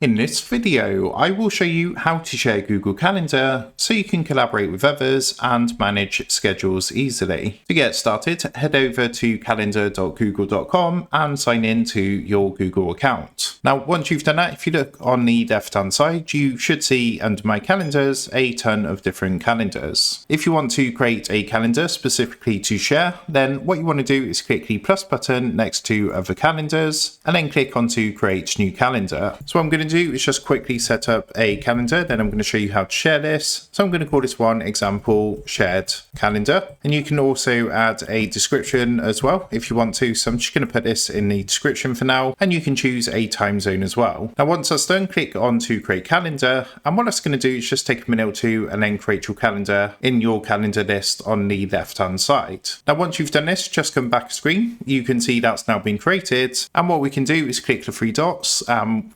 In this video, I will show you how to share Google Calendar so you can collaborate with others and manage schedules easily. To get started, head over to calendar.google.com and sign in to your Google account. Now, once you've done that, if you look on the left-hand side, you should see under My Calendars a ton of different calendars. If you want to create a calendar specifically to share, then what you want to do is click the plus button next to Other Calendars and then click onto Create New Calendar. So what I'm going to do is just quickly set up a calendar, then I'm going to show you how to share this. So I'm going to call this one example shared calendar, and you can also add a description as well if you want to. So I'm just going to put this in the description for now, and you can choose a time zone as well. Now once that's done, click on to create calendar, and what that's going to do is just take a minute or two and then create your calendar in your calendar list on the left hand side. Now once you've done this, just come back screen, you can see that's now been created, and what we can do is click the three dots,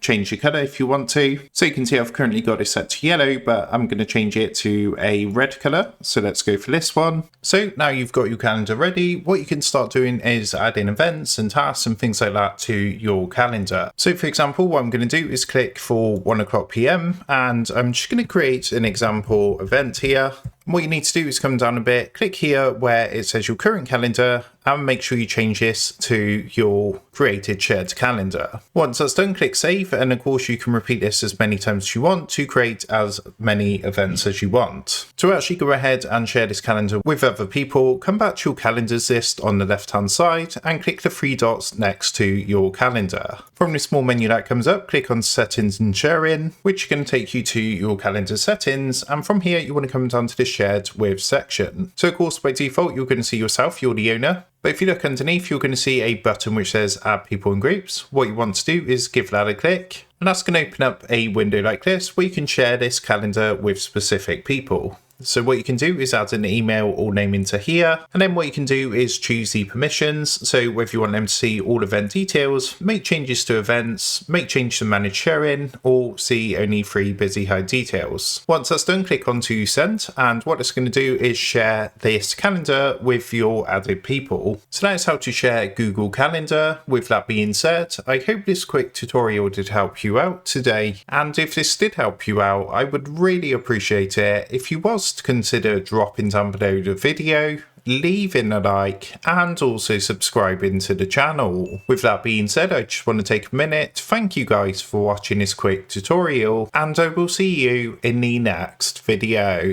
change the color if you want to. So you can see I've currently got it set to yellow, but I'm going to change it to a red color. So let's go for this one. So now you've got your calendar ready, what you can start doing is adding events and tasks and things like that to your calendar. So for example, what I'm going to do is click for 1:00 p.m. and I'm just going to create an example event here. What you need to do is come down a bit, click here where it says your current calendar, and make sure you change this to your created shared calendar. Once that's done, click save, and of course you can repeat this as many times as you want to create as many events as you want. To actually go ahead and share this calendar with other people, come back to your calendars list on the left hand side and click the three dots next to your calendar. From the small menu that comes up, click on settings and sharing, which is going to take you to your calendar settings, and from here you want to come down to the shared with section. So of course by default you're going to see yourself, you're the owner. But if you look underneath, you're going to see a button which says add people and groups. What you want to do is give that a click, and that's going to open up a window like this where you can share this calendar with specific people. So what you can do is add an email or name into here, and then what you can do is choose the permissions. So whether you want them to see all event details, make changes to events, make changes to manage sharing, or see only free busy hide details. Once that's done, click on to send, and what it's going to do is share this calendar with your added people. So that's how to share Google Calendar. With that being said, I hope this quick tutorial did help you out today, and if this did help you out, I would really appreciate it if you was to consider dropping down below the video, leaving a like, and also subscribing to the channel. With that being said, I just want to take a minute to thank you guys for watching this quick tutorial, and I will see you in the next video.